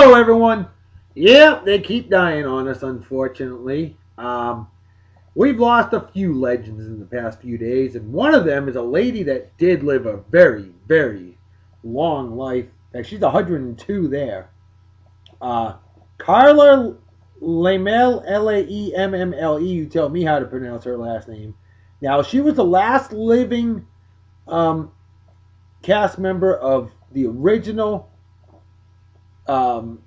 Hello, everyone. Yeah, they keep dying on us, unfortunately. We've lost a few legends in the past few days, and one of them is a lady that did live a very, very long life. In fact, she's 102 there. Uh, Carla Laemmle, Laemmle. You tell me how to pronounce her last name. Now, she was the last living um, cast member of the original um,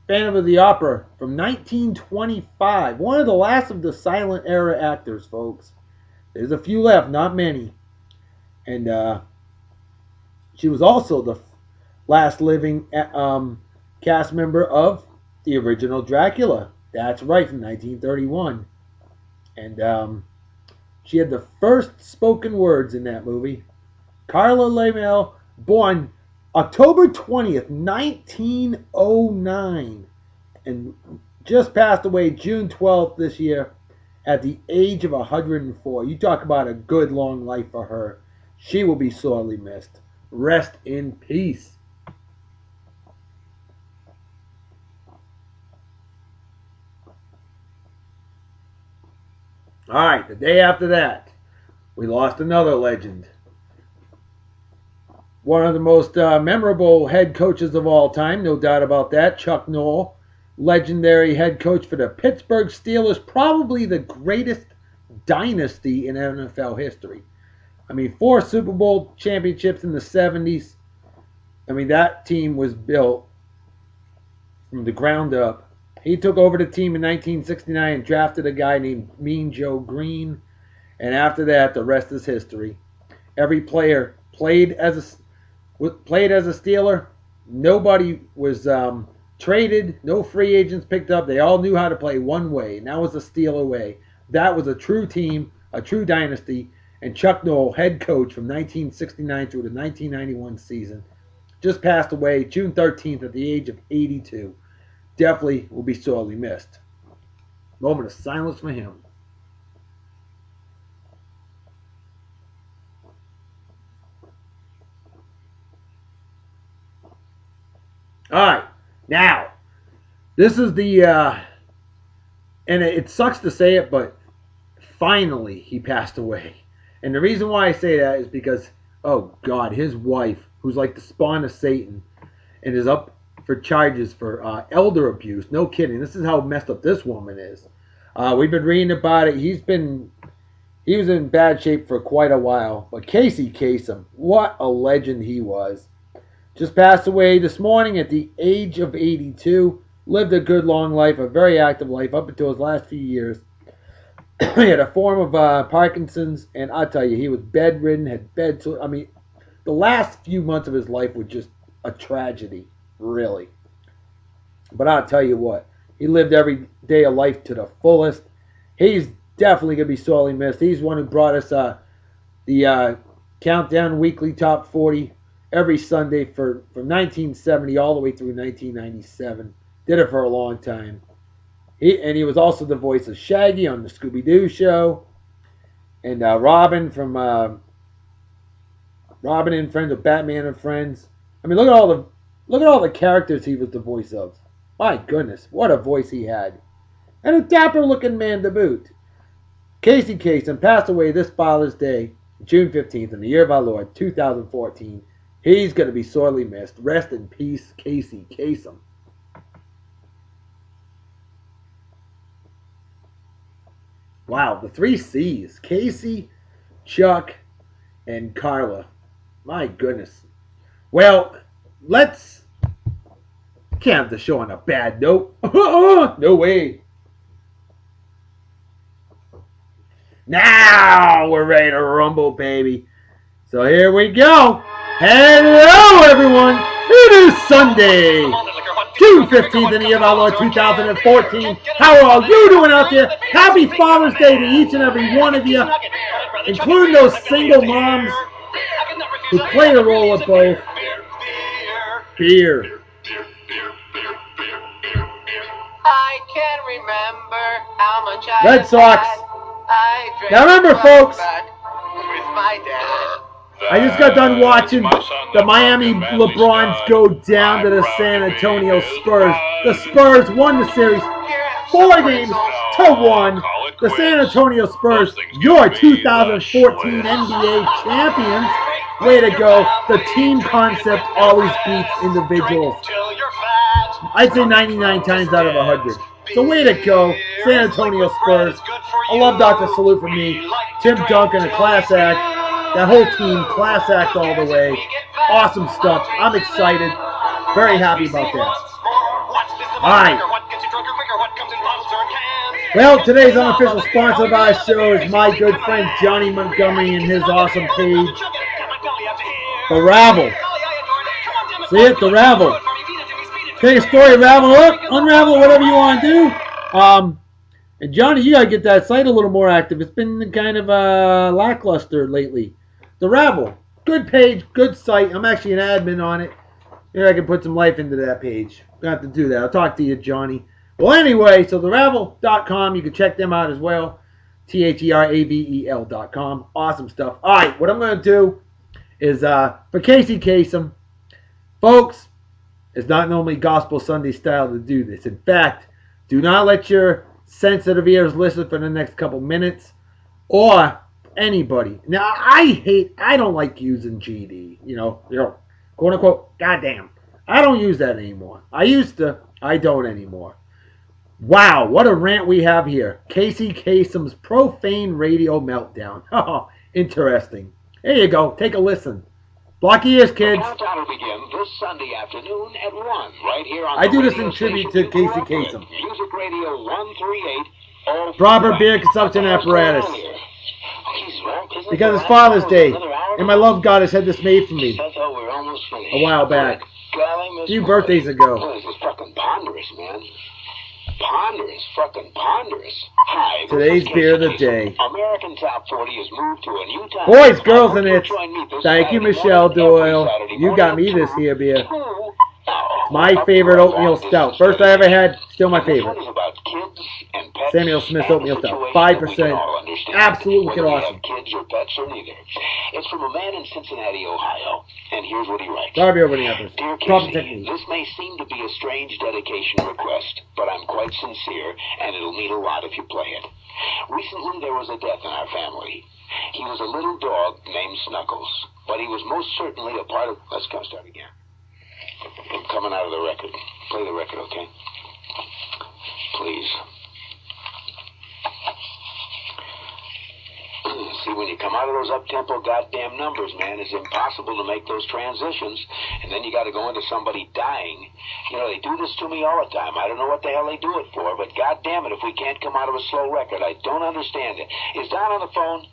Phantom of the Opera from 1925. One of the last of the silent era actors, folks. There's a few left, not many. And she was also the last living cast member of the original Dracula. That's right, from 1931. And she had the first spoken words in that movie. Carla Laemmle, born October 20th, 1909, and just passed away June 12th this year at the age of 104. You talk about a good long life for her. She will be sorely missed. Rest in peace. All right, the day after that, we lost another legend. One of the most memorable head coaches of all time, no doubt about that, Chuck Noll, legendary head coach for the Pittsburgh Steelers, probably the greatest dynasty in NFL history. I mean, 4 Super Bowl championships in the 70s. I mean, that team was built from the ground up. He took over the team in 1969 and drafted a guy named Mean Joe Green. And after that, the rest is history. Every player played as a Steeler. Nobody was traded. No free agents picked up. They all knew how to play one way, and that was the Steeler way. That was a true team, a true dynasty. And Chuck Noll, head coach from 1969 through the 1991 season, just passed away June 13th at the age of 82. Definitely will be sorely missed. Moment of silence for him. All right, now this is the and it sucks to say it, but finally he passed away. And the reason why I say that is because, oh God, his wife, who's like the spawn of Satan, and is up for charges for elder abuse. No kidding. This is how messed up this woman is. We've been reading about it. He was in bad shape for quite a while. But Casey Kasem, what a legend he was. Just passed away this morning at the age of 82. Lived a good long life, a very active life up until his last few years. He had a form of Parkinson's, and I'll tell you, he was bedridden, had bed sores. I mean, the last few months of his life were just a tragedy, really. But I'll tell you what, he lived every day of life to the fullest. He's definitely going to be sorely missed. He's one who brought us the Countdown Weekly Top 40 every Sunday from 1970 all the way through 1997. Did it for a long time. He was also the voice of Shaggy on the Scooby-Doo show, and Robin from Robin and Friends, of Batman and Friends. I mean, look at all the characters he was the voice of. My goodness, what a voice he had, and a dapper-looking man to boot. Casey Kasem passed away this Father's Day, June 15th, in the year of our Lord 2014. He's going to be sorely missed. Rest in peace, Casey Kasem. Wow, the 3 C's. Casey, Chuck, and Carla. My goodness. Well, let's... Can't have the show on a bad note. No way. Now we're ready to rumble, baby. So here we go. Hello, everyone. It is Sunday, June 15th in the year of our Lord 2014. How are you doing out there? Happy Father's Day to each and every one of you, including those single moms who play the role of both. Beer. I can remember how much I Red Sox. I Now remember, folks. with my dad. I just got done watching the Miami LeBrons go down to the San Antonio Spurs. The Spurs won the series 4-1. The San Antonio Spurs, your 2014 NBA champions. Way to go. The team concept always beats individuals. I'd say 99 times out of 100. So way to go, San Antonio Spurs. I love Dr. Salute for me. Tim Duncan, a class act. That whole team, class act all the way. Awesome stuff. I'm excited. Very happy about that. Alright. Well, today's unofficial sponsor of our show is my good friend Johnny Montgomery and his awesome page, The Ravel. See it? The Ravel. Take a story, ravel up, unravel, whatever you want to do. And Johnny, you got to get that site a little more active. It's been kind of lackluster lately. The Ravel. Good page, good site. I'm actually an admin on it. Maybe I can put some life into that page. Gonna have to do that. I'll talk to you, Johnny. Well, anyway, so theravel.com. You can check them out as well. THERAVEL.com. Awesome stuff. All right, what I'm going to do is for Casey Kasem, folks, it's not normally Gospel Sunday style to do this. In fact, do not let your sensitive ears listen for the next couple minutes or anybody. Now, I don't like using GD, quote unquote, goddamn. I don't use that anymore. I used to. I don't anymore. Wow, what a rant we have here. Casey Kasem's profane radio meltdown. Oh, interesting. There you go. Take a listen. Block your ears, kids. The countdown will begin this Sunday afternoon at 1, right here on I do this in tribute to Casey Kasem. Music Radio 138. Proper beer consumption apparatus. Because it's Father's Day, and my love goddess had this made for me a while back. A few birthdays ago. This is fucking ponderous, man. Fucking ponderous. Hi, today's beer of the day. American Top 40 has moved to a new time. Boys, girls, and it's. Thank you, Michelle Doyle. You got me this here beer. My favorite oatmeal stout. First I ever had, still my favorite. Samuel Smith Oatmeal Stout. 5%. Absolutely wicked awesome. Kids or pets or neither. It's from a man in Cincinnati, Ohio. And here's what he writes. Sorry over the others. Dear Casey, this may seem to be a strange dedication request, but I'm quite sincere, and it'll mean a lot if you play it. Recently, there was a death in our family. He was a little dog named Snuggles, but he was most certainly a part of... Let's go start again. I'm coming out of the record. Play the record, okay? Please. See, when you come out of those up-tempo goddamn numbers, man, it's impossible to make those transitions, and then you got to go into somebody dying. They do this to me all the time. I don't know what the hell they do it for, but goddamn it, if we can't come out of a slow record, I don't understand it. Is Don on the phone?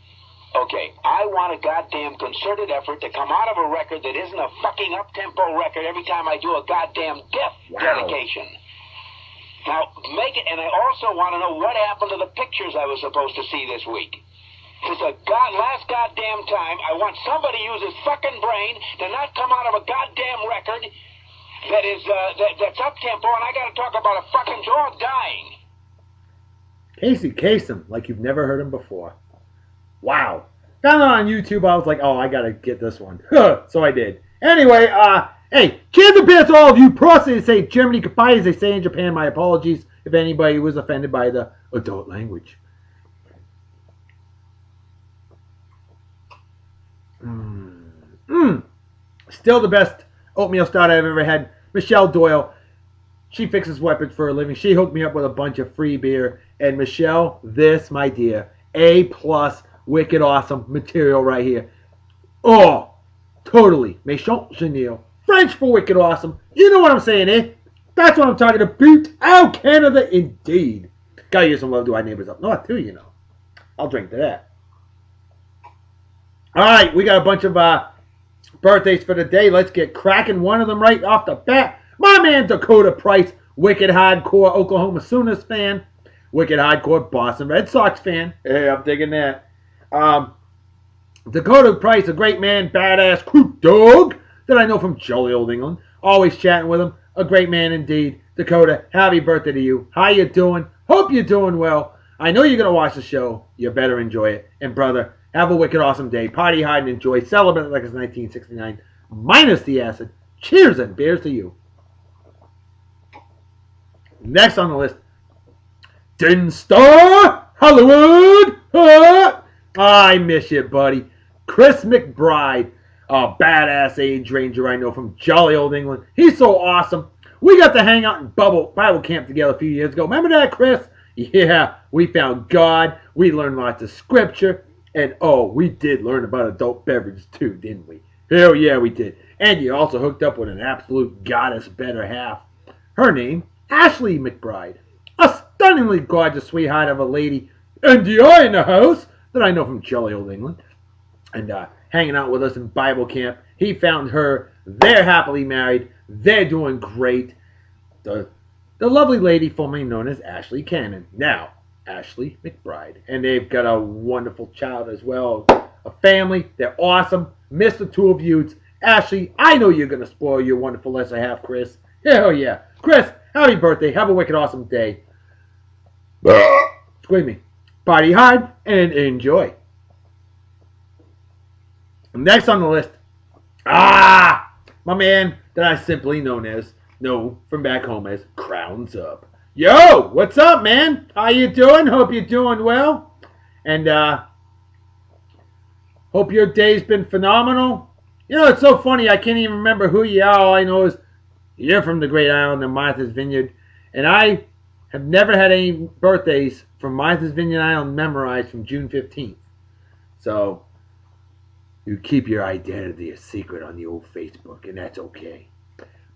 Okay, I want a goddamn concerted effort to come out of a record that isn't a fucking up-tempo record every time I do a goddamn death dedication. Now, make it, and I also want to know what happened to the pictures I was supposed to see this week. Because last goddamn time, I want somebody to use his fucking brain to not come out of a goddamn record that is, that's up-tempo, and I got to talk about a fucking dog dying. Casey Kasem, like you've never heard him before. Wow. Found it on YouTube. I was like, oh, I got to get this one. So I did. Anyway, hey, cheers and beer to all of you. Prosty, say Germany, goodbye, as they say in Japan. My apologies if anybody was offended by the adult language. Still the best oatmeal stout I've ever had. Michelle Doyle. She fixes weapons for a living. She hooked me up with a bunch of free beer. And Michelle, this, my dear, A+, wicked awesome material right here. Oh, totally. Méchant génial. French for wicked awesome. You know what I'm saying, eh? That's what I'm talking about. Oh, Canada, indeed. Gotta use some love to our neighbors up north, too, I'll drink to that. All right, we got a bunch of birthdays for the day. Let's get cracking. One of them right off the bat. My man Dakota Price, wicked hardcore Oklahoma Sooners fan. Wicked hardcore Boston Red Sox fan. Hey, I'm digging that. Dakota Price, a great man, badass crew dog that I know from jolly old England. Always chatting with him. A great man indeed. Dakota, happy birthday to you. How you doing? Hope you're doing well. I know you're going to watch the show. You better enjoy it. And brother, Have a wicked awesome day. Party hard and enjoy. Celebrate like it's 1969. Minus the acid. Cheers and beers to you. Next on the list, Tin Star Hollywood. I miss you, buddy. Chris McBride, a badass age ranger I know from jolly old England. He's so awesome. We got to hang out in Bible camp together a few years ago. Remember that, Chris? Yeah, we found God. We learned lots of scripture. And oh, we did learn about adult beverages too, didn't we? Hell yeah, we did. And you also hooked up with an absolute goddess better half. Her name, Ashley McBride. A stunningly gorgeous sweetheart of a lady. And you're in the house that I know from jolly old England. And hanging out with us in Bible camp. He found her. They're happily married. They're doing great. The lovely lady formerly known as Ashley Cannon. Now, Ashley McBride. And they've got a wonderful child as well. A family. They're awesome. Miss the two of you. Ashley, I know you're going to spoil your wonderful lesser half, Chris. Hell yeah. Chris, happy birthday. Have a wicked awesome day. Excuse me. Party hard and enjoy. Next on the list. My man that I simply know from back home as Crowns Up. Yo, what's up, man? How you doing? Hope you're doing well. And hope your day's been phenomenal. You know, it's so funny. I can't even remember who you are. All I know is you're from the great island of Martha's Vineyard. And I have never had any birthdays from Martha's Vineyard Island memorized from June 15th. So you keep your identity a secret on the old Facebook, and that's okay.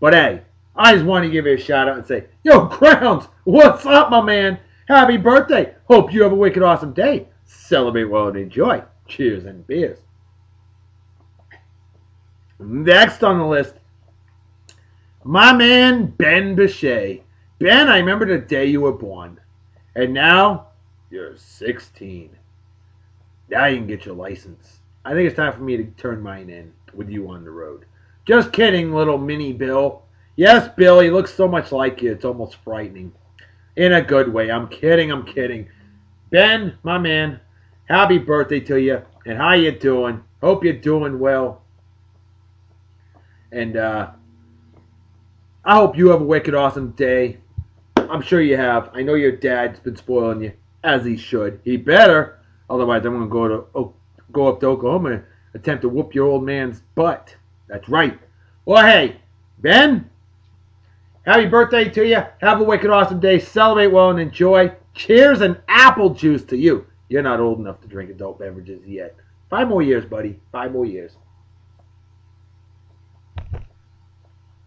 But hey, I just want to give you a shout out and say, yo, Crowns, what's up, my man? Happy birthday. Hope you have a wicked awesome day. Celebrate well and enjoy. Cheers and beers. Next on the list, my man Ben Bechet. Ben, I remember the day you were born. And now you're 16. Now you can get your license. I think it's time for me to turn mine in with you on the road. Just kidding, little mini Bill. Yes, Bill, he looks so much like you, it's almost frightening. In a good way. I'm kidding. Ben, my man, happy birthday to you. And how you doing? Hope you're doing well. And I hope you have a wicked awesome day. I'm sure you have. I know your dad's been spoiling you, as he should. He better. Otherwise, I'm going to go up to Oklahoma and attempt to whoop your old man's butt. That's right. Well, hey, Ben, happy birthday to you. Have a wicked awesome day. Celebrate well and enjoy. Cheers and apple juice to you. You're not old enough to drink adult beverages yet. 5 more years, buddy. 5 more years.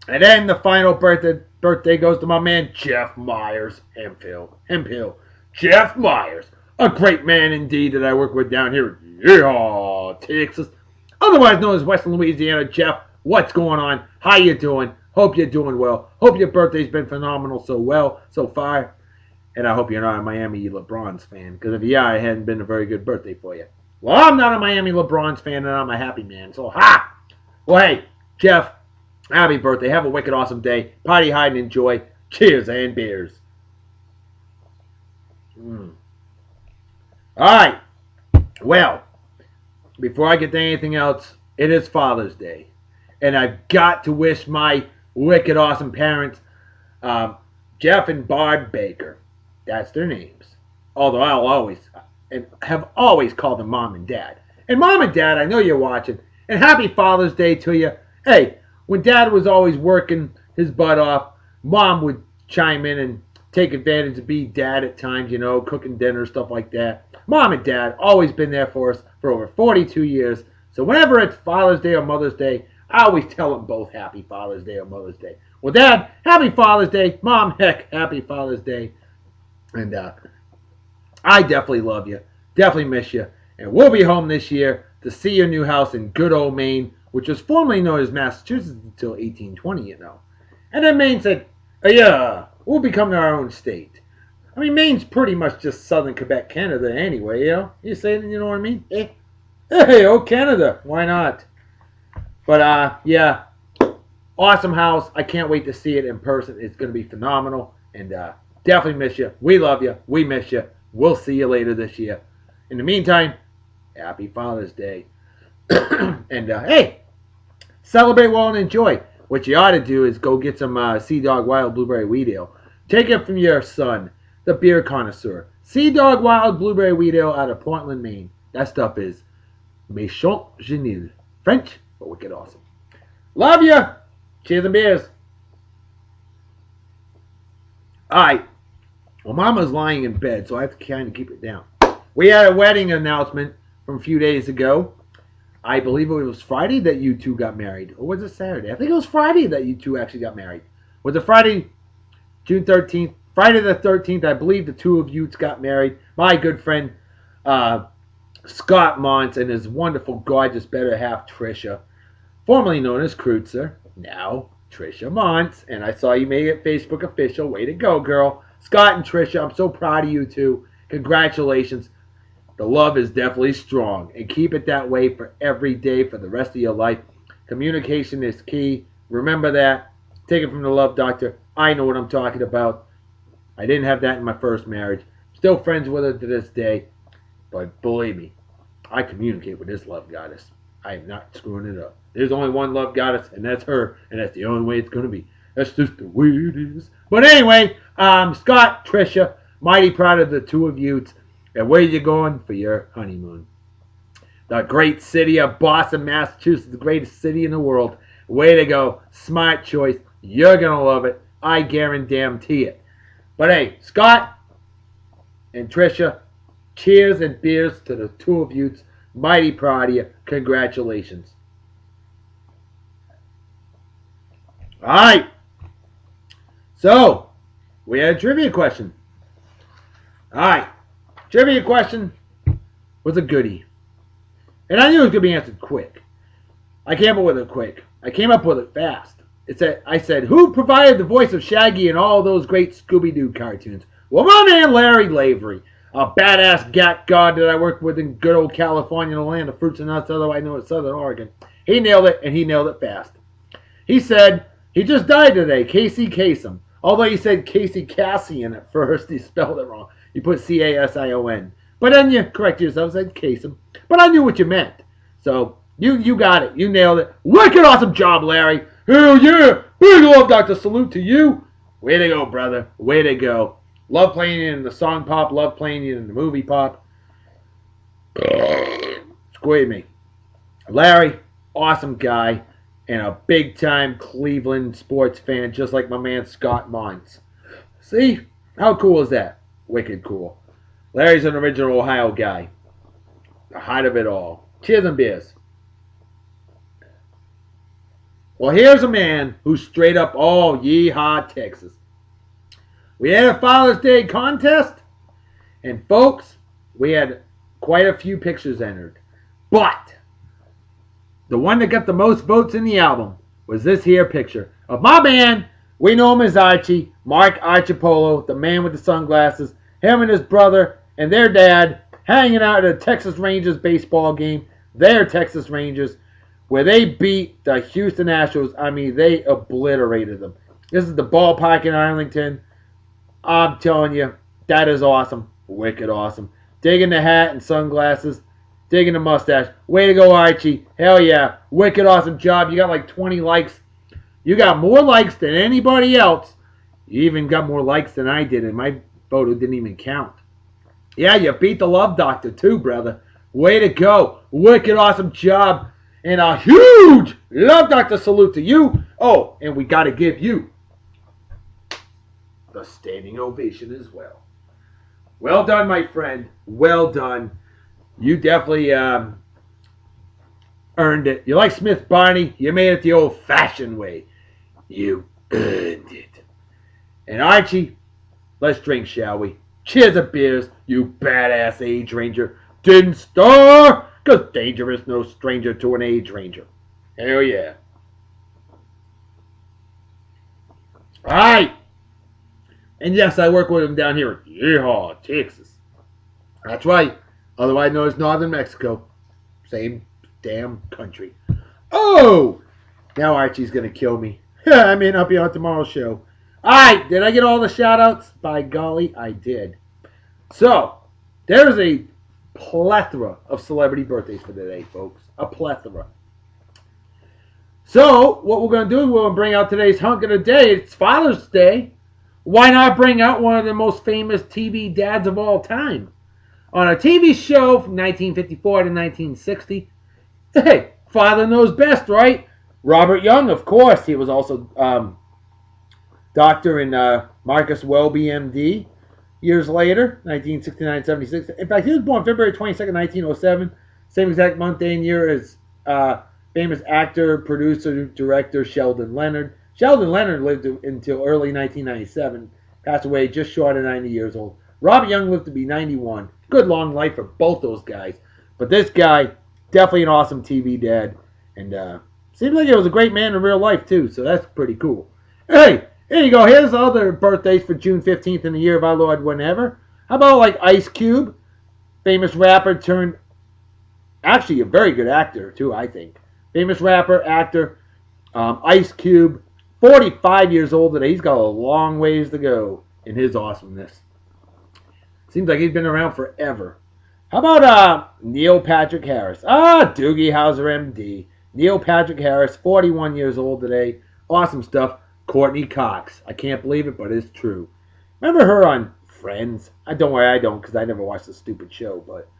And then the final birthday goes to my man Jeff Myers, Hemphill. Jeff Myers, a great man indeed that I work with down here in Texas. Otherwise known as Western Louisiana. Jeff, what's going on? How you doing? Hope you're doing well. Hope your birthday's been phenomenal so far. And I hope you're not a Miami LeBron's fan. Because if you are, it hadn't been a very good birthday for you. Well, I'm not a Miami LeBron's fan and I'm a happy man. So, Well, hey, Jeff, happy birthday. Have a wicked awesome day. Party hard and enjoy. Cheers and beers. Alright. Well, before I get to anything else, it is Father's Day. And I've got to wish my wicked awesome parents, Jeff and Barb Baker. That's their names. Although I'll have always called them Mom and Dad. And Mom and Dad, I know you're watching. And happy Father's Day to you. Hey, when Dad was always working his butt off, Mom would chime in and take advantage of being Dad at times, you know, cooking dinner, stuff like that. Mom and Dad always been there for us for over 42 years. So whenever it's Father's Day or Mother's Day, I always tell them both Happy Father's Day or Mother's Day. Well, Dad, Happy Father's Day. Mom, heck, Happy Father's Day. And I definitely love you. Definitely miss you. And we'll be home this year to see your new house in good old Maine, which was formerly known as Massachusetts until 1820, you know. And then Maine said, yeah, we'll become our own state. I mean, Maine's pretty much just southern Quebec, Canada anyway, you know? You saying, you know what I mean? Hey, oh, Canada, why not? But, yeah, awesome house. I can't wait to see it in person. It's going to be phenomenal. And definitely miss you. We love you. We miss you. We'll see you later this year. In the meantime, Happy Father's Day. And hey, celebrate well and enjoy. What you ought to do is go get some Sea Dog Wild Blueberry Wheat Ale. Take it from your son, the beer connoisseur. Sea Dog Wild Blueberry Wheat Ale out of Portland, Maine. That stuff is méchant génial. French, but wicked awesome. Love you. Cheers and beers. Alright. Well, Mama's lying in bed, so I have to kind of keep it down. We had a wedding announcement from a few days ago. I believe it was Friday that you two got married. Or was it Saturday? I think it was Friday that you two actually got married. Was it Friday, June 13th? Friday the 13th, I believe the two of you got married. My good friend Scott Montz and his wonderful, gorgeous, better half, Tricia, formerly known as Kreutzer, now Tricia Montz. And I saw you made it Facebook official. Way to go, girl. Scott and Tricia, I'm so proud of you two. Congratulations. The love is definitely strong. And keep it that way for every day for the rest of your life. Communication is key. Remember that. Take it from the love doctor. I know what I'm talking about. I didn't have that in my first marriage. Still friends with her to this day. But believe me, I communicate with this love goddess. I am not screwing it up. There's only one love goddess, and that's her. And that's the only way it's going to be. That's just the way it is. But anyway, Scott, Tricia, mighty proud of the two of you. And where are you going for your honeymoon? The great city of Boston, Massachusetts, the greatest city in the world. Way to go. Smart choice. You're going to love it. I guarantee it. But hey, Scott and Tricia, cheers and beers to the two of you. Mighty proud of you. Congratulations. All right. So, we had a trivia question. All right. Trivia question was a goodie. And I knew it was going to be answered quick. I came up with it quick. I came up with it fast. I said, who provided the voice of Shaggy in all those great Scooby-Doo cartoons? Well, my man Larry Lavery, a badass gat god that I worked with in good old California, the land of fruits and nuts, otherwise known as Southern Oregon. He nailed it, and he nailed it fast. He said, he just died today, Casey Kasem. Although he said Casey Cassian at first, he spelled it wrong. You put C-A-S-I-O-N. But then you corrected yourself and said Kasem. But I knew what you meant. So, you got it. You nailed it. Wicked awesome job, Larry. Hell yeah. Big love, Dr. Salute to you. Way to go, brother. Way to go. Love playing you in the song pop. Love playing you in the movie pop. Squid me. Larry, awesome guy. And a big-time Cleveland sports fan, just like my man Scott Montz. See? How cool is that? Wicked cool. Larry's an original Ohio guy. The height of it all. Cheers and beers. Well, here's a man who's straight up all yeehaw Texas. We had a Father's Day contest, and folks, we had quite a few pictures entered. But the one that got the most votes in the album was this here picture of my man. We know him as Archie, Mark Archipolo, the man with the sunglasses. Him and his brother and their dad hanging out at a Texas Rangers baseball game. Their Texas Rangers, where they beat the Houston Astros. I mean, they obliterated them. This is the ballpark in Arlington. I'm telling you, that is awesome. Wicked awesome. Digging the hat and sunglasses. Digging the mustache. Way to go, Archie. Hell yeah. Wicked awesome job. You got like 20 likes. You got more likes than anybody else. You even got more likes than I did, and my photo didn't even count. Yeah, you beat the love doctor too, brother. Way to go. Wicked awesome job. And a huge love doctor salute to you. Oh, and we got to give you the standing ovation as well. Well done, my friend. Well done. You definitely earned it. You like Smith Barney? You made it the old-fashioned way. You earned it. And Archie, let's drink, shall we? Cheers of beers, you badass age ranger. Didn't star, because danger is no stranger to an age ranger. Hell yeah. Alright. And yes, I work with him down here in Yeehaw, Texas. That's right. Otherwise known as Northern Mexico. Same damn country. Oh! Now Archie's going to kill me. I may not be on tomorrow's show. Alright, did I get all the shout outs? By golly, I did. So, there's a plethora of celebrity birthdays for today, folks. A plethora. So, what we're going to do is we're going to bring out today's hunk of the day. It's Father's Day. Why not bring out one of the most famous TV dads of all time? On a TV show from 1954 to 1960, hey, father knows best, right? Robert Young, of course. He was also doctor in Marcus Welby, M.D. Years later, 1969-76. In fact, he was born February 22nd, 1907. Same exact month and year as famous actor, producer, director Sheldon Leonard. Sheldon Leonard lived until early 1997. Passed away just short of 90 years old. Robert Young lived to be 91. Good long life for both those guys. But this guy, definitely an awesome TV dad. And seems like he was a great man in real life, too. So that's pretty cool. Hey, here you go. Here's other birthdays for June 15th in the year of our Lord whenever. How about like Ice Cube? Famous rapper turned... Actually, a very good actor, too, I think. Famous rapper, actor, Ice Cube. 45 years old today. He's got a long ways to go in his awesomeness. Seems like he's been around forever. How about Neil Patrick Harris? Doogie Howser, MD. Neil Patrick Harris, 41 years old today. Awesome stuff. Courtney Cox. I can't believe it, but it's true. Remember her on Friends? Don't worry, I don't, because I never watched the stupid show, but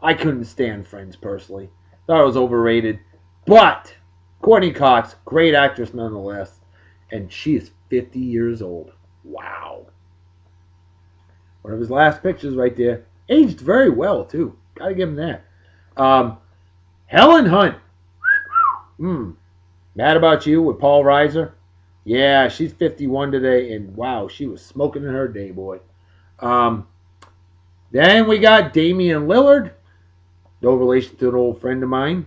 I couldn't stand Friends personally. Thought it was overrated. But Courtney Cox, great actress nonetheless. And she is 50 years old. Wow. One of his last pictures right there. Aged very well, too. Gotta give him that. Helen Hunt. Mad About You with Paul Reiser. Yeah, she's 51 today. And wow, she was smoking in her day, boy. Then we got Damian Lillard. No relation to an old friend of mine.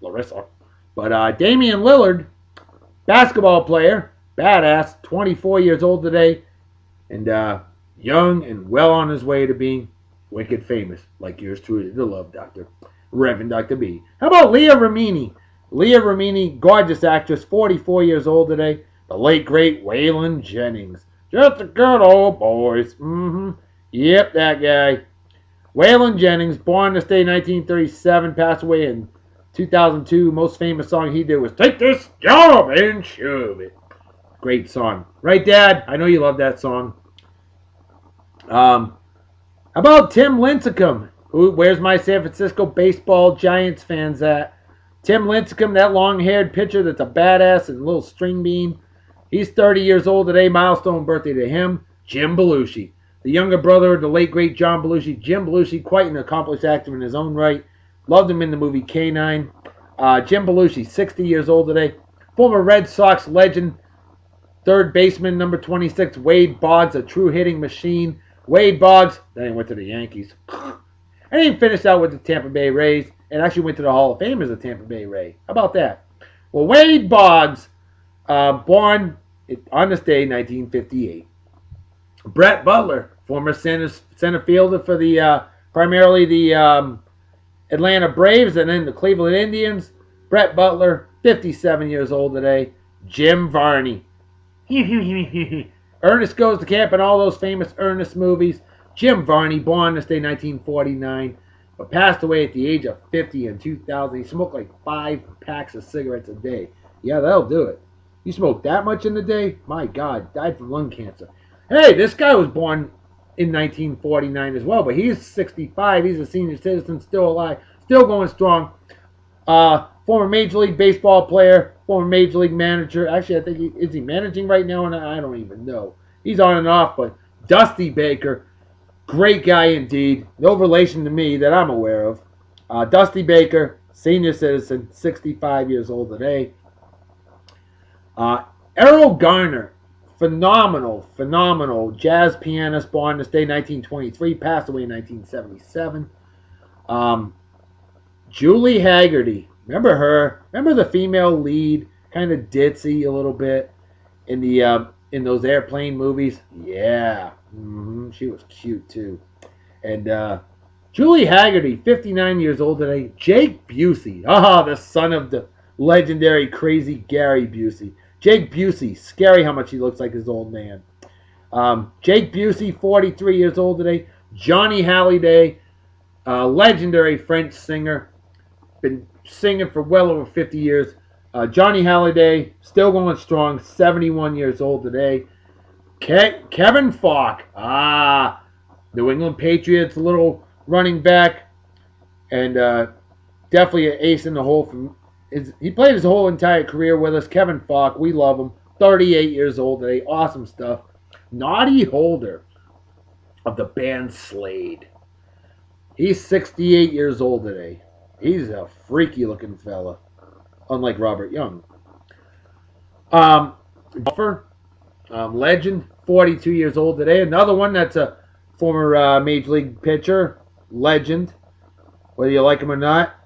Larissa. But Damian Lillard, basketball player, badass, 24 years old today, and young and well on his way to being wicked famous, like yours truly, the Love Doctor, Reverend Dr. B. How about Leah Remini? Leah Remini, gorgeous actress, 44 years old today. The late, great Waylon Jennings. Just a good old boys. Yep, that guy. Waylon Jennings, born this day 1937, passed away in 2002. Most famous song he did was Take This Job and Shove It. Great song. Right, Dad? I know you love that song. How about Tim Lincecum? Where's my San Francisco baseball Giants fans at? Tim Lincecum, that long-haired pitcher that's a badass and a little string bean. He's 30 years old today. Milestone birthday to him. Jim Belushi, the younger brother of the late, great John Belushi. Jim Belushi, quite an accomplished actor in his own right. Loved him in the movie K-9. Jim Belushi, 60 years old today. Former Red Sox legend. Third baseman, number 26, Wade Boggs, a true hitting machine. Wade Boggs, then he went to the Yankees. And he finished out with the Tampa Bay Rays. And actually went to the Hall of Fame as a Tampa Bay Ray. How about that? Well, Wade Boggs, born on this day, 1958. Brett Butler, former center fielder for the primarily the Atlanta Braves and then the Cleveland Indians. Brett Butler, 57 years old today. Jim Varney. Ernest Goes to Camp and all those famous Ernest movies. Jim Varney, born this day, 1949. But passed away at the age of 50 in 2000. He smoked like 5 packs of cigarettes a day. Yeah, that'll do it. You smoke that much in a day? My God, died from lung cancer. Hey, this guy was born in 1949 as well, but he's 65. He's a senior citizen, still alive, still going strong. Former Major League Baseball player, former Major League manager. Actually, I think is he managing right now? And I don't even know. He's on and off, but Dusty Baker. Great guy indeed. No relation to me that I'm aware of. Dusty Baker, senior citizen, 65 years old today. Errol Garner, phenomenal jazz pianist, born this day, 1923, passed away in 1977. Julie Haggerty, remember her? Remember the female lead, kind of ditzy a little bit in the in those airplane movies? Yeah. She was cute too. And Julie Haggerty, 59 years old today. Jake Busey, the son of the legendary crazy Gary Busey. Jake Busey, scary how much he looks like his old man. Jake Busey, 43 years old today. Johnny Halliday, Legendary French singer. Been singing for well over 50 years. Johnny Halliday, still going strong, 71 years old today. Kevin Falk, New England Patriots, little running back, and definitely an ace in the hole. He played his whole entire career with us. Kevin Falk, we love him. 38 years old today, awesome stuff. Noddy Holder of the band Slade. He's 68 years old today. He's a freaky looking fella, unlike Robert Young. Golfer, legend, 42 years old today. Another one that's a former Major League pitcher, legend, whether you like him or not.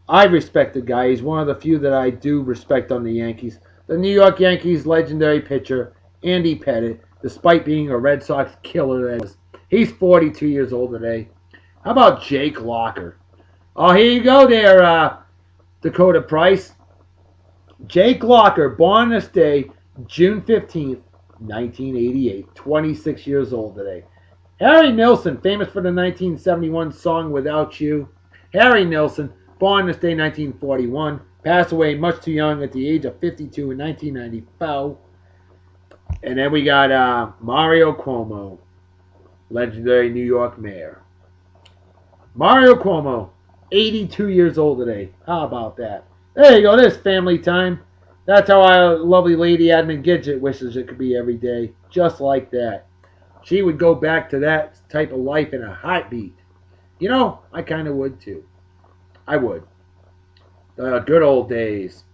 I respect the guy. He's one of the few that I do respect on the Yankees. The New York Yankees legendary pitcher, Andy Pettitte, despite being a Red Sox killer, he's 42 years old today. How about Jake Locker? Oh, here you go there, Dakota Price. Jake Locker, born this day, June 15th, 1988. 26 years old today. Harry Nilsson, famous for the 1971 song Without You. Harry Nilsson, born this day, 1941. Passed away much too young at the age of 52 in 1994. And then we got Mario Cuomo, legendary New York mayor. Mario Cuomo, 82 years old today. How about that? There you go. There's family time. That's how our lovely lady Admin Gidget wishes it could be every day. Just like that. She would go back to that type of life in a heartbeat. You know, I kind of would too. I would. The good old days.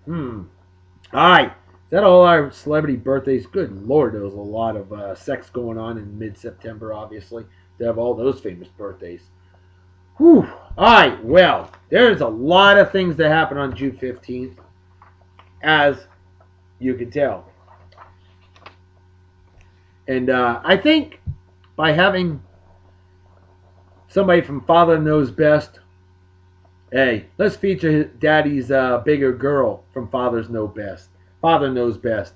Alright. Is that all our celebrity birthdays? Good Lord, there was a lot of sex going on in mid-September, obviously, to have all those famous birthdays. Whew. Alright, well, there's a lot of things that happen on June 15th, as you can tell. And I think by having somebody from Father Knows Best, hey, let's feature Daddy's bigger girl from Father Knows Best. Father Knows Best.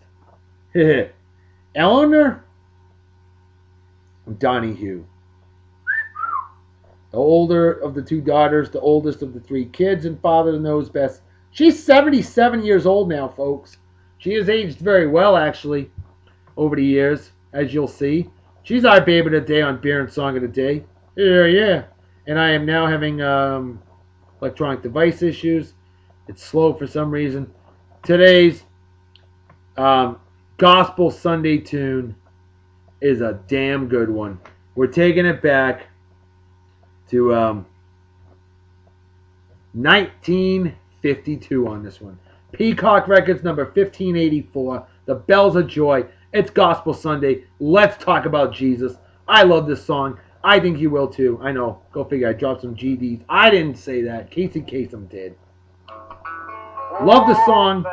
Eleanor Donahue. The older of the two daughters, the oldest of the three kids, and Father Knows Best. She's 77 years old now, folks. She has aged very well, actually, over the years, as you'll see. She's our baby of the day on Beer and Song of the Day. Yeah. And I am now having electronic device issues. It's slow for some reason. Today's Gospel Sunday tune is a damn good one. We're taking it back to 1952 on this one. Peacock Records number 1584. The Bells of Joy. It's Gospel Sunday. Let's talk about Jesus. I love this song. I think you will too. I know. Go figure. I dropped some GDs. I didn't say that. Casey Kasem did. Love the song.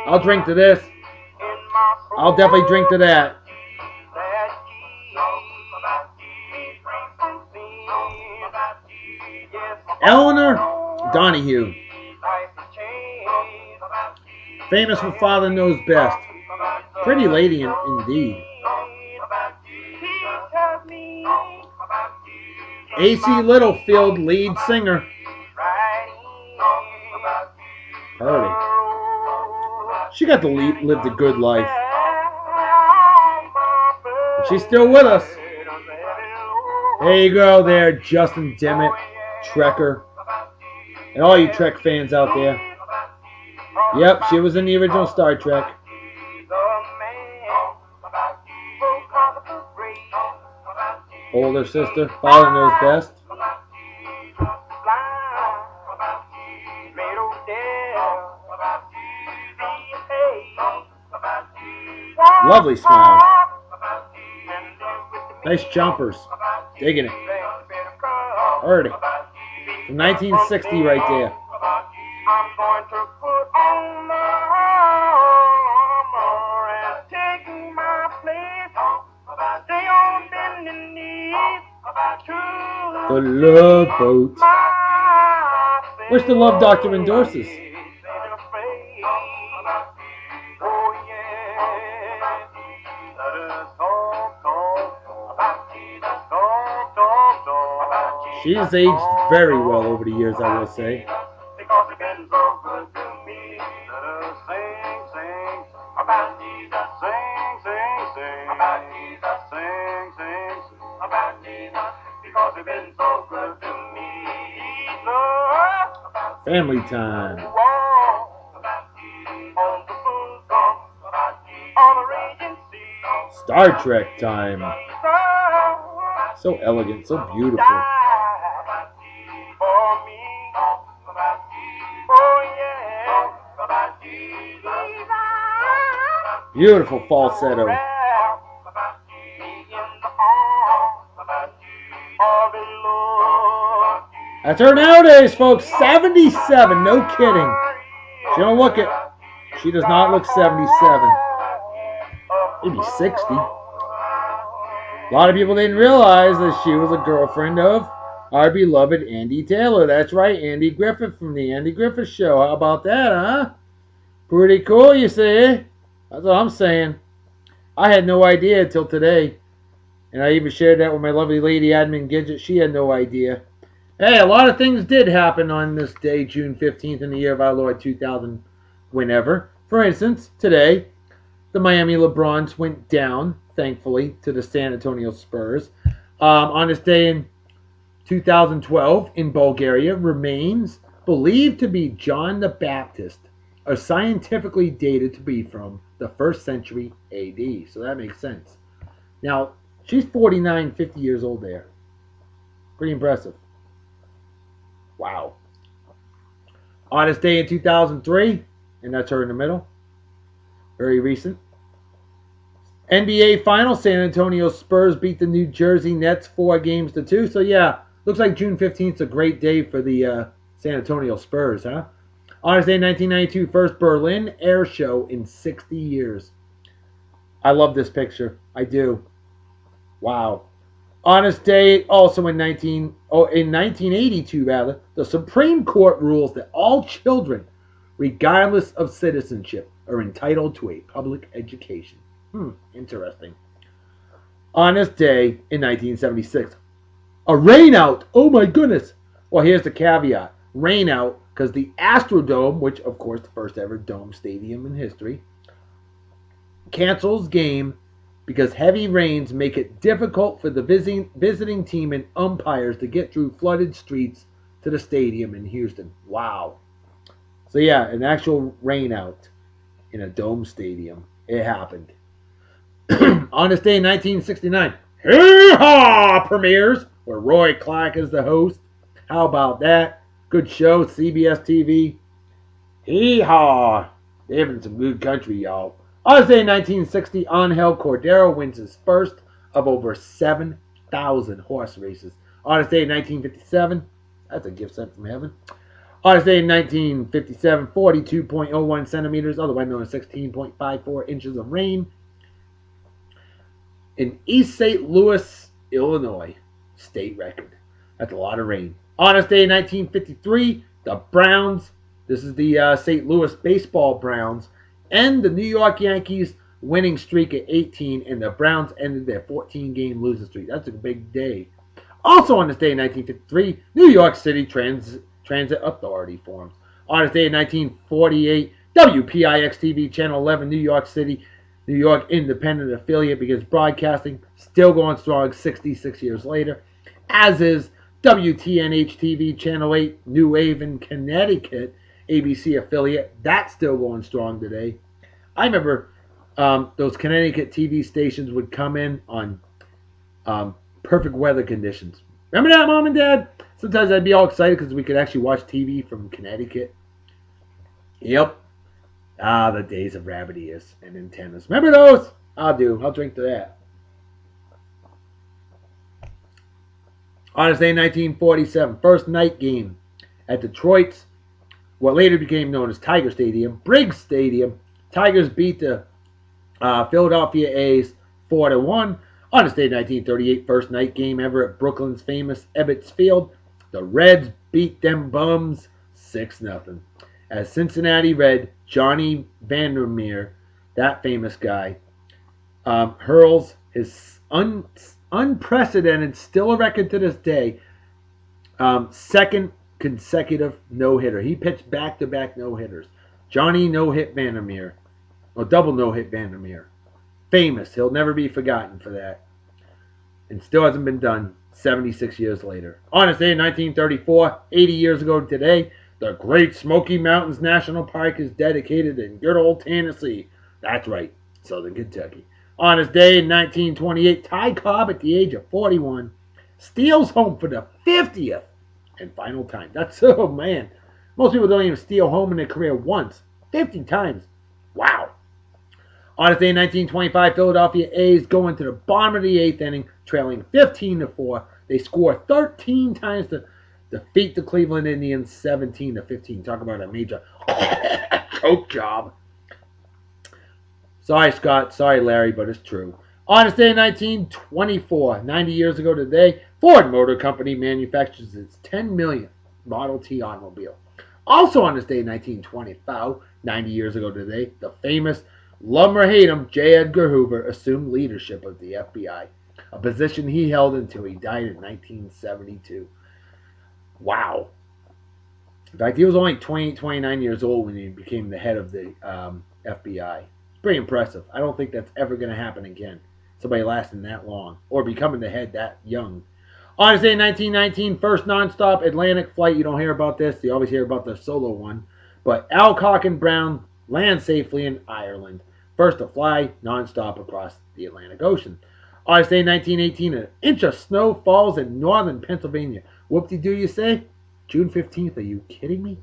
I'll drink to this. I'll definitely drink to that. Eleanor Donahue. Famous for Father Knows Best. Pretty lady indeed. A.C. Littlefield, lead singer. Heard it. She got to live the good life. She's still with us. There you go there, Justin Dimmitt, Trekker. And all you Trek fans out there. Yep, she was in the original Star Trek. Older sister, Father Knows Best. Lovely smile. Nice jumpers. Digging it. Heard it. From 1960 right there. I'm going to put on my armor and take my place. Stay on bending knees to the Love Boat. Wish the Love Doctor endorses. She has aged very well over the years, I will say. Because you've been so good to me. Let us sing, sing about Jesus. Sing, sing, sing about Jesus. Sing, sing, sing about Jesus. Because you've been so good to me. Jesus. Family time. About Jesus. On the full song about Jesus. On the raging sea. Star Trek time. So elegant, so beautiful. Beautiful falsetto. That's her nowadays, folks. 77. No kidding. She don't look it. She does not look 77. Maybe 60. A lot of people didn't realize that she was a girlfriend of our beloved Andy Taylor. That's right, Andy Griffith from the Andy Griffith Show. How about that, huh? Pretty cool, you see. That's what I'm saying. I had no idea until today. And I even shared that with my lovely lady, Admin Gidget. She had no idea. Hey, a lot of things did happen on this day, June 15th, in the year of our Lord 2000, whenever. For instance, today, the Miami LeBrons went down, thankfully, to the San Antonio Spurs. On this day in 2012, in Bulgaria, remains believed to be John the Baptist are scientifically dated to be from the 1st century AD. So that makes sense. Now, she's 49, 50 years old there. Pretty impressive. Wow. On this day in 2003, and that's her in the middle, very recent. NBA Finals, San Antonio Spurs beat the New Jersey Nets 4-2. So yeah, looks like June 15th is a great day for the San Antonio Spurs, huh? On this day, 1992, first Berlin Air Show in 60 years. I love this picture. I do. Wow. On this day, also in 1982, the Supreme Court rules that all children, regardless of citizenship, are entitled to a public education. Interesting. On this day in 1976, a rainout. Oh my goodness. Well, here's the caveat. Rainout, because the Astrodome, which of course the first ever dome stadium in history, cancels game because heavy rains make it difficult for the visiting team and umpires to get through flooded streets to the stadium in Houston. Wow. So yeah, an actual rainout in a dome stadium. It happened. On this day in 1969, Hee-Haw premieres, where Roy Clark is the host. How about that? Good show, CBS TV. Hee-Haw. They're having some good country, y'all. On this day in 1960, Angel Cordero wins his first of over 7,000 horse races. On this day in 1957, that's a gift sent from heaven. On this day in 1957, 42.01 centimeters, otherwise known as 16.54 inches of rain in East St. Louis, Illinois. State record. That's a lot of rain. On this day in 1953, the Browns, this is the St. Louis baseball Browns, end the New York Yankees winning streak at 18, and the Browns ended their 14-game losing streak. That's a big day. Also on this day in 1953, New York City Transit Authority forms. On this day in 1948, WPIX-TV Channel 11, New York City, New York independent affiliate, begins broadcasting, still going strong 66 years later, as is WTNH-TV Channel 8, New Haven, Connecticut, ABC affiliate. That's still going strong today. I remember those Connecticut TV stations would come in on perfect weather conditions. Remember that, Mom and Dad? Sometimes I'd be all excited because we could actually watch TV from Connecticut. Yep. The days of rabbit ears and antennas. Remember those? I'll drink to that. On this day, 1947, first night game at Detroit's, what later became known as Tiger Stadium, Briggs Stadium. Tigers beat the Philadelphia A's 4-1. On this day, 1938, first night game ever at Brooklyn's famous Ebbets Field. The Reds beat them bums 6-0. As Cincinnati Red Johnny Vandermeer, that famous guy, hurls his unprecedented, still a record to this day, Second consecutive no-hitter. He pitched back-to-back no-hitters. Johnny no-hit Vandermeer. Or double no-hit Vandermeer. Famous. He'll never be forgotten for that. And still hasn't been done 76 years later. On this day in 1934, 80 years ago today, the Great Smoky Mountains National Park is dedicated in good old Tennessee. That's right, Southern Kentucky. On this day in 1928, Ty Cobb, at the age of 41, steals home for the 50th and final time. That's, oh man, most people don't even steal home in their career once. 50 times. Wow. On this day in 1925, Philadelphia A's go into the bottom of the eighth inning, trailing 15-4. They score 13 times to defeat the Cleveland Indians 17-15. Talk about a major choke job. Sorry, Scott. Sorry, Larry, but it's true. On this day in 1924, 90 years ago today, Ford Motor Company manufactures its 10 millionth Model T automobile. Also on this day in 1925, 90 years ago today, the famous love or hate him, J. Edgar Hoover assumed leadership of the FBI, a position he held until he died in 1972. Wow. In fact, he was only 29 years old when he became the head of the FBI. Pretty impressive. I don't think that's ever going to happen again. Somebody lasting that long or becoming the head that young. On this day in 1919, first nonstop Atlantic flight. You don't hear about this. You always hear about the solo one. But Alcock and Brown land safely in Ireland. First to fly nonstop across the Atlantic Ocean. On this day in 1918, an inch of snow falls in northern Pennsylvania. Whoop-de-doo, you say? June 15th, are you kidding me?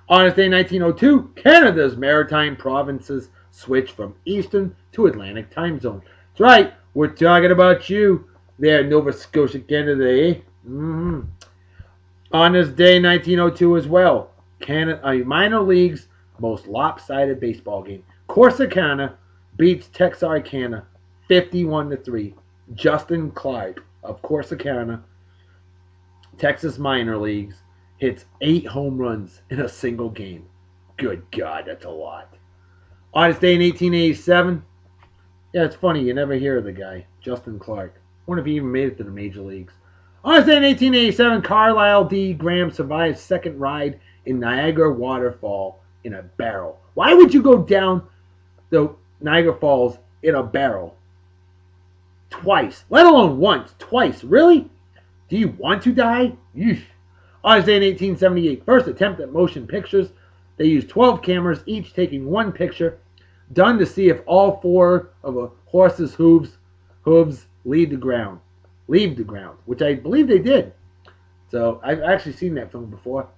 On this day in 1902, Canada's maritime provinces switch from Eastern to Atlantic time zone. That's right, we're talking about you there, Nova Scotia, Canada, eh? Mm-hmm. On this day, 1902 as well, minor league's most lopsided baseball game. Corsicana beats Texarkana 51-3. Justin Clark of Corsicana, Texas minor leagues, hits 8 home runs in a single game. Good God, that's a lot. On this day in 1887, yeah, it's funny, you never hear of the guy, Justin Clark. I wonder if he even made it to the major leagues. On this day in 1887, Carlisle D. Graham survives second ride in Niagara Waterfall in a barrel. Why would you go down the Niagara Falls in a barrel? Twice. Let alone once. Twice. Really? Do you want to die? Yeesh. On this day in 1878, first attempt at motion pictures. They used 12 cameras, each taking one picture, done to see if all 4 of a horse's hooves leave the ground, which I believe they did. So I've actually seen that film before.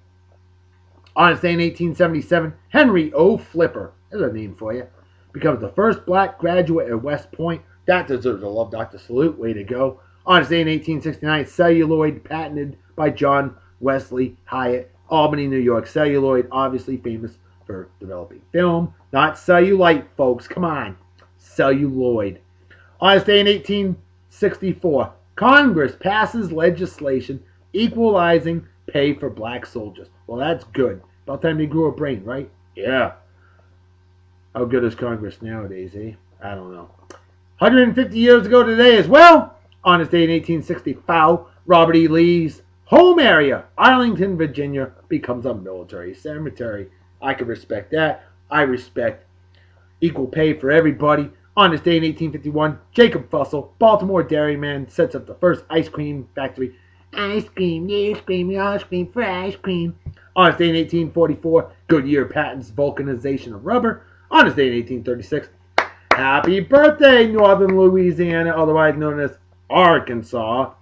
On this day in 1877, Henry O. Flipper, there's a name for you, becomes the first black graduate at West Point. That deserves a Love Doctor salute. Way to go. On this day in 1869, celluloid patented by John Wesley Hyatt, Albany, New York. Celluloid, obviously famous for developing film. Not cellulite, folks. Come on. Celluloid. On this day in 1864, Congress passes legislation equalizing pay for black soldiers. Well, that's good. About time they grew a brain, right? Yeah. How good is Congress nowadays, eh? I don't know. 150 years ago today as well, on this day in 1865, Robert E. Lee's home area, Arlington, Virginia, becomes a military cemetery. I can respect that. I respect equal pay for everybody. On this day in 1851, Jacob Fussell, Baltimore dairyman, sets up the first ice cream factory. Ice cream for ice cream. On this day in 1844, Goodyear patents vulcanization of rubber. On this day in 1836, happy birthday, Northern Louisiana, otherwise known as Arkansas,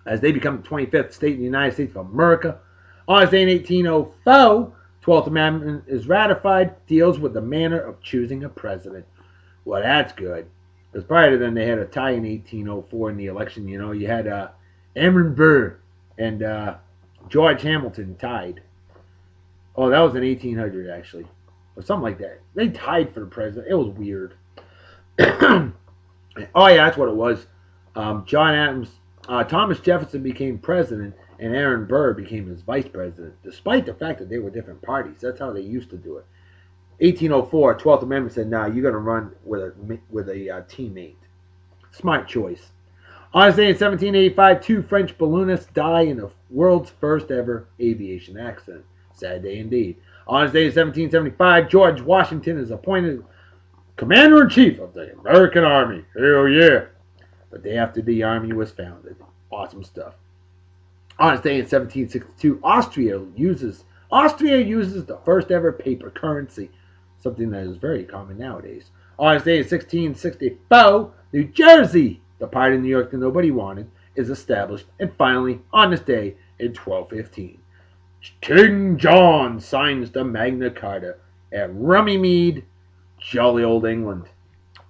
as they become the 25th state in the United States of America. On this day in 1804, 12th Amendment is ratified, deals with the manner of choosing a president. Well, that's good. Because prior to then, they had a tie in 1804 in the election. You know, you had Aaron Burr and George Hamilton tied. Oh, that was in 1800, actually. Or something like that. They tied for the president. It was weird. Oh, yeah, that's what it was. John Adams, Thomas Jefferson became president, and Aaron Burr became his vice president, despite the fact that they were different parties. That's how they used to do it. 1804, 12th Amendment said, "Nah, you're going to run with a teammate." Smart choice. On this day in 1785, 2 French balloonists die in the world's first ever aviation accident. Sad day indeed. On this day in 1775, George Washington is appointed Commander-in-Chief of the American Army. Hell yeah. The day after the Army was founded. Awesome stuff. On this day in 1762, Austria uses the first ever paper currency, something that is very common nowadays. On this day in 1664, New Jersey, the part of New York that nobody wanted, is established. And finally, on this day in 1215, King John signs the Magna Carta at Rummymead, jolly old England.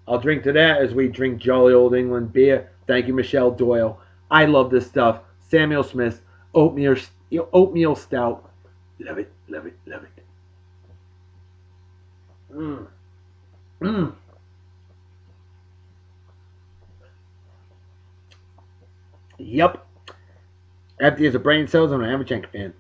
I'll drink to that as we drink jolly old England beer. Thank you, Michelle Doyle. I love this stuff. Samuel Smith Oatmeal Stout. Love it, love it, love it. Mmm. Mmm. Yup. Empty as a brain cells, I'm an Amachenko fan.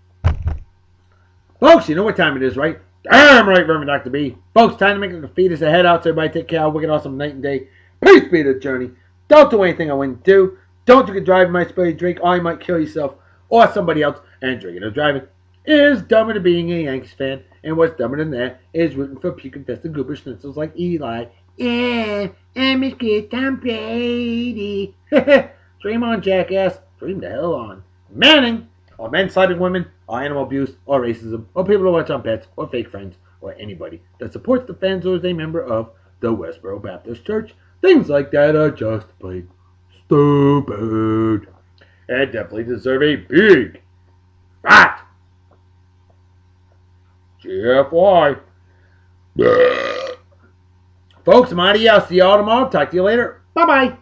Folks, you know what time it is, right? Damn right, Reverend Dr. B. Folks, time to make the fetus a head out, so everybody take care. Wicked awesome night and day. Peace be the journey. Don't do anything I wouldn't do. Don't drink and drive, might spill your drink, or you might kill yourself or somebody else. And drinking or driving is dumber than being a Yankees fan. And what's dumber than that is rooting for puke-infested goober schnitzels like Eli. Yeah, I'm a kid, Tom Brady. Dream on, jackass. Dream the hell on. Manning. Or men slapping women, or animal abuse, or racism, or people who watch on pets, or fake friends, or anybody that supports the fans or is a member of the Westboro Baptist Church. Things like that are just plain stupid. And definitely deserve a big, fat GFY. Folks, I'm out of here. I'll see y'all tomorrow. Talk to you later. Bye-bye.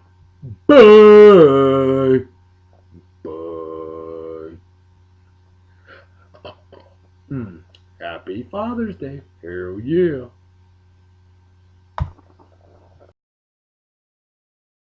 Bye. Happy Father's Day. Hell yeah.